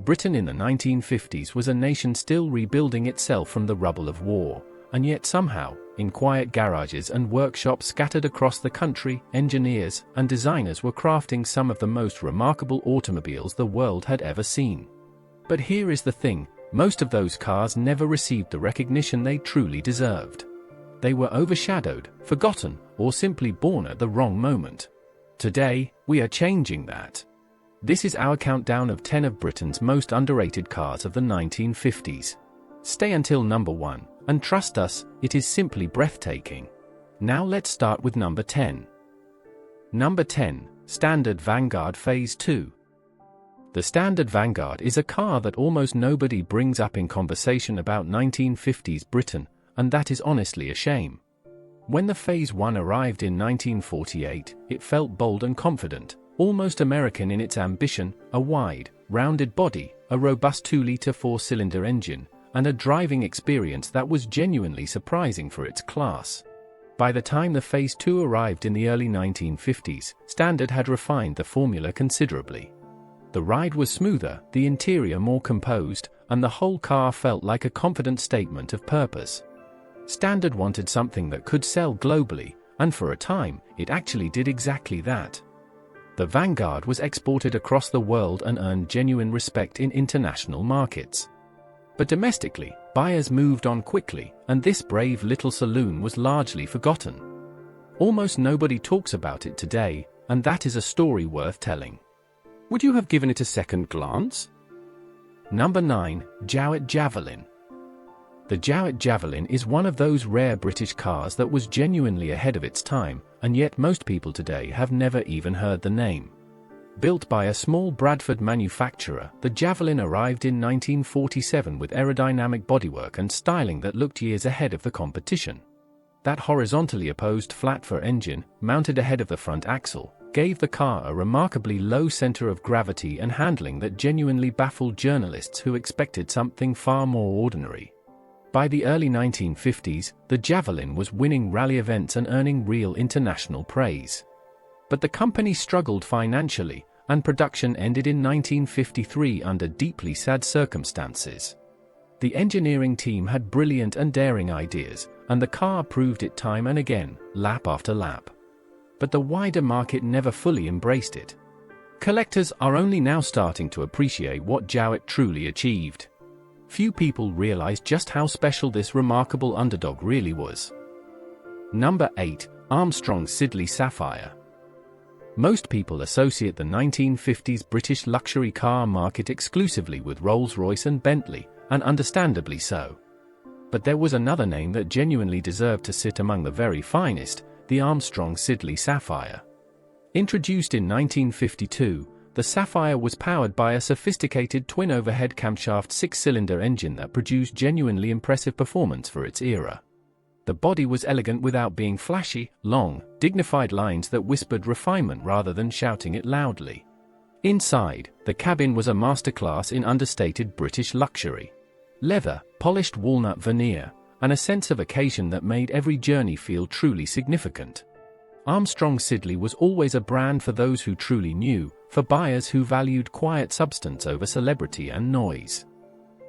Britain in the 1950s was a nation still rebuilding itself from the rubble of war, and yet somehow, in quiet garages and workshops scattered across the country, engineers and designers were crafting some of the most remarkable automobiles the world had ever seen. But here is the thing, most of those cars never received the recognition they truly deserved. They were overshadowed, forgotten, or simply born at the wrong moment. Today, we are changing that. This is our countdown of 10 of Britain's most underrated cars of the 1950s. Stay until number 1, and trust us, it is simply breathtaking. Now let's start with number 10. Number 10, Standard Vanguard Phase 2. The Standard Vanguard is a car that almost nobody brings up in conversation about 1950s Britain, and that is honestly a shame. When the Phase 1 arrived in 1948, it felt bold and confident, almost American in its ambition, a wide, rounded body, a robust 2-liter 4-cylinder engine, and a driving experience that was genuinely surprising for its class. By the time the Phase 2 arrived in the early 1950s, Standard had refined the formula considerably. The ride was smoother, the interior more composed, and the whole car felt like a confident statement of purpose. Standard wanted something that could sell globally, and for a time, it actually did exactly that. The Vanguard was exported across the world and earned genuine respect in international markets. But domestically, buyers moved on quickly, and this brave little saloon was largely forgotten. Almost nobody talks about it today, and that is a story worth telling. Would you have given it a second glance? Number 9, Jowett Javelin. The Jowett Javelin is one of those rare British cars that was genuinely ahead of its time, and yet most people today have never even heard the name. Built by a small Bradford manufacturer, the Javelin arrived in 1947 with aerodynamic bodywork and styling that looked years ahead of the competition. That horizontally opposed flat-four engine, mounted ahead of the front axle, gave the car a remarkably low center of gravity and handling that genuinely baffled journalists who expected something far more ordinary. By the early 1950s, the Javelin was winning rally events and earning real international praise. But the company struggled financially, and production ended in 1953 under deeply sad circumstances. The engineering team had brilliant and daring ideas, and the car proved it time and again, lap after lap. But the wider market never fully embraced it. Collectors are only now starting to appreciate what Jowett truly achieved. Few people realized just how special this remarkable underdog really was. Number 8, Armstrong Siddeley Sapphire. Most people associate the 1950s British luxury car market exclusively with Rolls-Royce and Bentley, and understandably so. But there was another name that genuinely deserved to sit among the very finest, the Armstrong Siddeley Sapphire. Introduced in 1952, the Sapphire was powered by a sophisticated twin-overhead camshaft 6-cylinder engine that produced genuinely impressive performance for its era. The body was elegant without being flashy, long, dignified lines that whispered refinement rather than shouting it loudly. Inside, the cabin was a masterclass in understated British luxury. Leather, polished walnut veneer, and a sense of occasion that made every journey feel truly significant. Armstrong Siddeley was always a brand for those who truly knew, for buyers who valued quiet substance over celebrity and noise.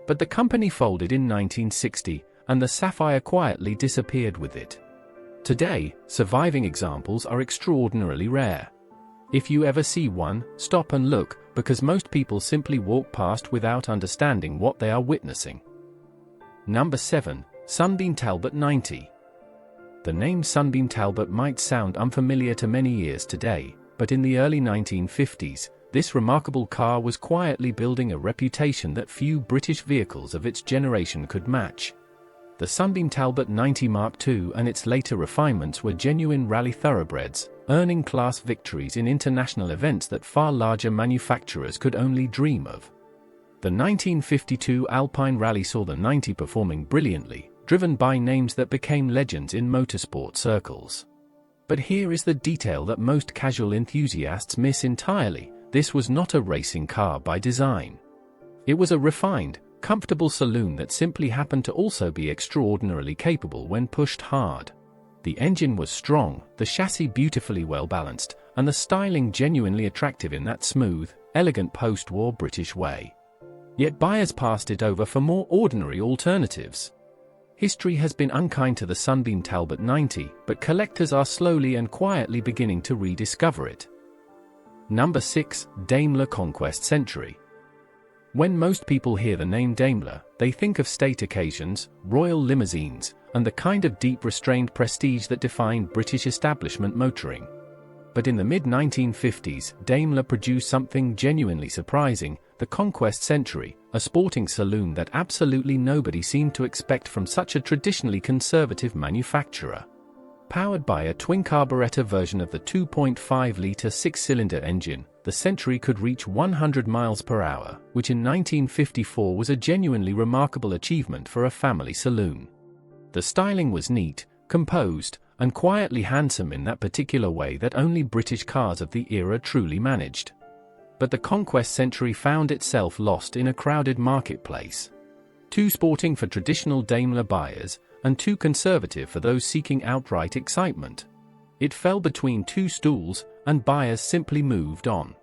But the company folded in 1960, and the Sapphire quietly disappeared with it. Today, surviving examples are extraordinarily rare. If you ever see one, stop and look, because most people simply walk past without understanding what they are witnessing. Number 7, Sunbeam Talbot 90. The name Sunbeam Talbot might sound unfamiliar to many ears today, but in the early 1950s, this remarkable car was quietly building a reputation that few British vehicles of its generation could match. The Sunbeam Talbot 90 Mark II and its later refinements were genuine rally thoroughbreds, earning class victories in international events that far larger manufacturers could only dream of. The 1952 Alpine Rally saw the 90 performing brilliantly, driven by names that became legends in motorsport circles. But here is the detail that most casual enthusiasts miss entirely: this was not a racing car by design. It was a refined, comfortable saloon that simply happened to also be extraordinarily capable when pushed hard. The engine was strong, the chassis beautifully well balanced, and the styling genuinely attractive in that smooth, elegant post-war British way. Yet buyers passed it over for more ordinary alternatives. History has been unkind to the Sunbeam Talbot 90, but collectors are slowly and quietly beginning to rediscover it. Number 6. Daimler Conquest Century. When most people hear the name Daimler, they think of state occasions, royal limousines, and the kind of deep restrained prestige that defined British establishment motoring. But in the mid-1950s, Daimler produced something genuinely surprising, the Conquest Century, a sporting saloon that absolutely nobody seemed to expect from such a traditionally conservative manufacturer. Powered by a twin-carburetor version of the 2.5-litre six-cylinder engine, the Century could reach 100 miles per hour, which in 1954 was a genuinely remarkable achievement for a family saloon. The styling was neat, composed, and quietly handsome in that particular way that only British cars of the era truly managed. But the Conquest Century found itself lost in a crowded marketplace. Too sporting for traditional Daimler buyers, and too conservative for those seeking outright excitement. It fell between two stools, and buyers simply moved on.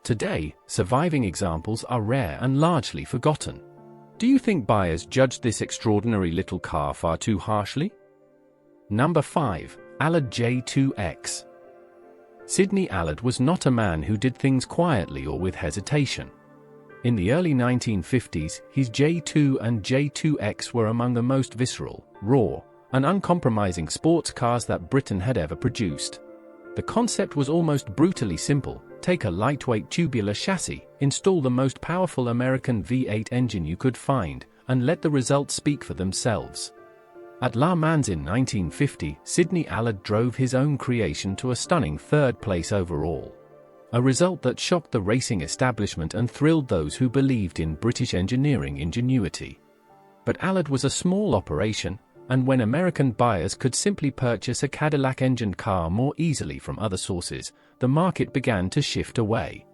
Today, surviving examples are rare and largely forgotten. Do you think buyers judged this extraordinary little car far too harshly? Number 5. Allard J2X. Sidney Allard was not a man who did things quietly or with hesitation. In the early 1950s, his J2 and J2X were among the most visceral, raw, and uncompromising sports cars that Britain had ever produced. The concept was almost brutally simple: take a lightweight tubular chassis, install the most powerful American V8 engine you could find, and let the results speak for themselves. At Le Mans in 1950, Sidney Allard drove his own creation to a stunning third place overall. A result that shocked the racing establishment and thrilled those who believed in British engineering ingenuity. But Allard was a small operation, and when American buyers could simply purchase a Cadillac-engined car more easily from other sources, the market began to shift away.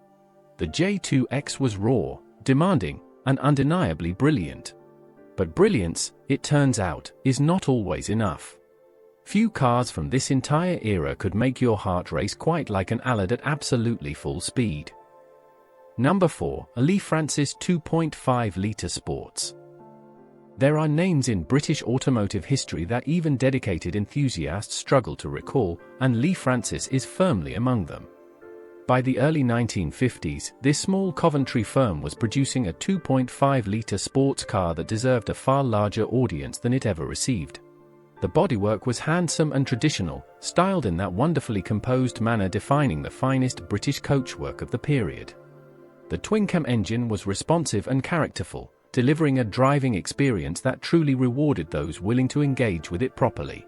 The J2X was raw, demanding, and undeniably brilliant. But brilliance, it turns out, is not always enough. Few cars from this entire era could make your heart race quite like an Allard at absolutely full speed. Number 4. Lea-Francis 2.5-litre Sports. There are names in British automotive history that even dedicated enthusiasts struggle to recall, and Lea-Francis is firmly among them. By the early 1950s, this small Coventry firm was producing a 2.5-litre sports car that deserved a far larger audience than it ever received. The bodywork was handsome and traditional, styled in that wonderfully composed manner defining the finest British coachwork of the period. The twin-cam engine was responsive and characterful, delivering a driving experience that truly rewarded those willing to engage with it properly.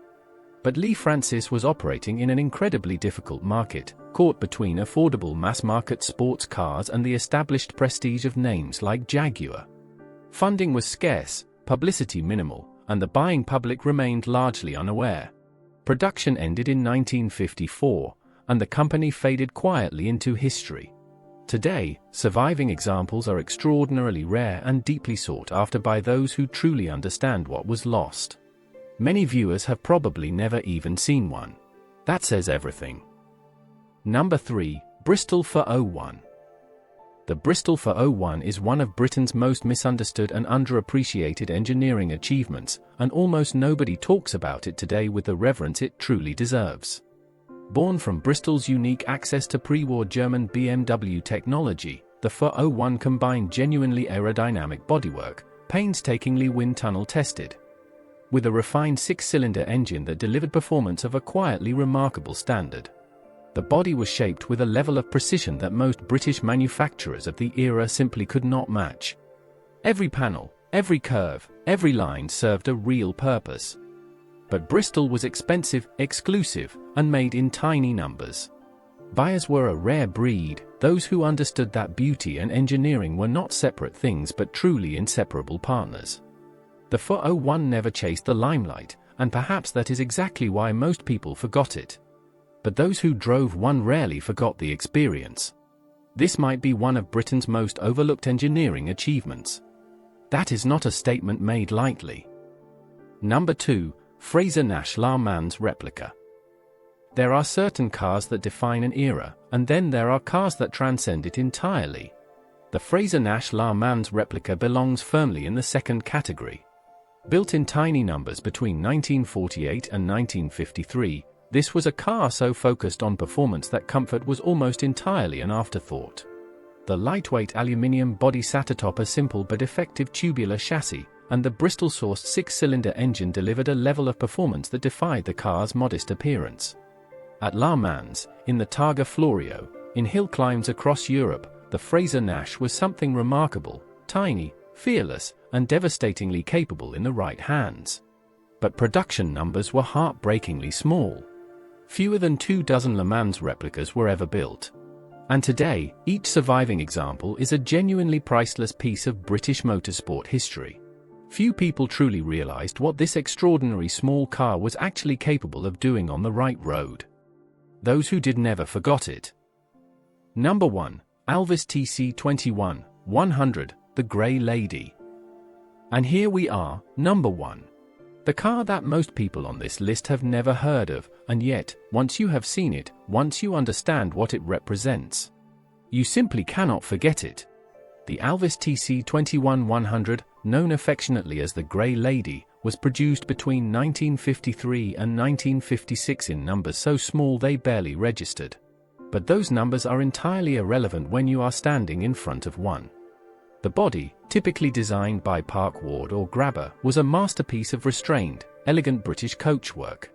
But Lea-Francis was operating in an incredibly difficult market, caught between affordable mass-market sports cars and the established prestige of names like Jaguar. Funding was scarce, publicity minimal, and the buying public remained largely unaware. Production ended in 1954, and the company faded quietly into history. Today, surviving examples are extraordinarily rare and deeply sought after by those who truly understand what was lost. Many viewers have probably never even seen one. That says everything. Number 3. Bristol 401. The Bristol 401 is one of Britain's most misunderstood and underappreciated engineering achievements, and almost nobody talks about it today with the reverence it truly deserves. Born from Bristol's unique access to pre-war German BMW technology, the 401 combined genuinely aerodynamic bodywork, painstakingly wind tunnel tested, with a refined six-cylinder engine that delivered performance of a quietly remarkable standard. The body was shaped with a level of precision that most British manufacturers of the era simply could not match. Every panel, every curve, every line served a real purpose. But Bristol was expensive, exclusive, and made in tiny numbers. Buyers were a rare breed, those who understood that beauty and engineering were not separate things but truly inseparable partners. The 401 never chased the limelight, and perhaps that is exactly why most people forgot it. But those who drove one rarely forgot the experience. This might be one of Britain's most overlooked engineering achievements. That is not a statement made lightly. Number 2. Frazer Nash Le Mans Replica. There are certain cars that define an era, and then there are cars that transcend it entirely. The Frazer Nash Le Mans replica belongs firmly in the second category. Built in tiny numbers between 1948 and 1953, this was a car so focused on performance that comfort was almost entirely an afterthought. The lightweight aluminium body sat atop a simple but effective tubular chassis, and the Bristol-sourced six-cylinder engine delivered a level of performance that defied the car's modest appearance. At Le Mans, in the Targa Florio, in hill climbs across Europe, the Frazer Nash was something remarkable, tiny, fearless, and devastatingly capable in the right hands. But production numbers were heartbreakingly small. Fewer than 24 Le Mans replicas were ever built. And today, each surviving example is a genuinely priceless piece of British motorsport history. Few people truly realized what this extraordinary small car was actually capable of doing on the right road. Those who did never forgot it. Number 1. Alvis TC21-100, the Grey Lady. And here we are, number 1. The car that most people on this list have never heard of, and yet, once you have seen it, once you understand what it represents, you simply cannot forget it. The Alvis TC21-100, known affectionately as the Grey Lady, was produced between 1953 and 1956 in numbers so small they barely registered. But those numbers are entirely irrelevant when you are standing in front of one. The body, typically designed by Park Ward or Grabber, was a masterpiece of restrained, elegant British coachwork.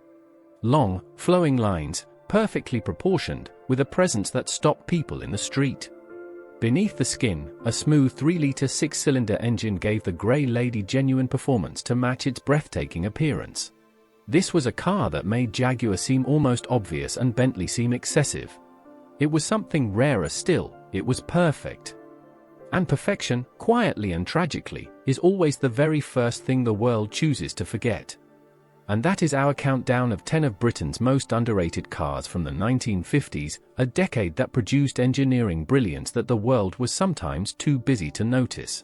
Long, flowing lines, perfectly proportioned, with a presence that stopped people in the street. Beneath the skin, a smooth 3-litre six-cylinder engine gave the Grey Lady genuine performance to match its breathtaking appearance. This was a car that made Jaguar seem almost obvious and Bentley seem excessive. It was something rarer still, it was perfect. And perfection, quietly and tragically, is always the very first thing the world chooses to forget. And that is our countdown of 10 of Britain's most underrated cars from the 1950s, a decade that produced engineering brilliance that the world was sometimes too busy to notice.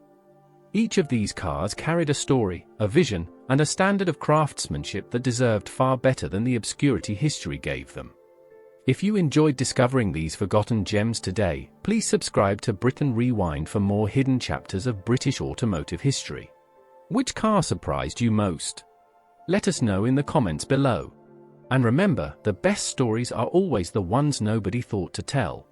Each of these cars carried a story, a vision, and a standard of craftsmanship that deserved far better than the obscurity history gave them. If you enjoyed discovering these forgotten gems today, please subscribe to Britain Rewind for more hidden chapters of British automotive history. Which car surprised you most? Let us know in the comments below. And remember, the best stories are always the ones nobody thought to tell.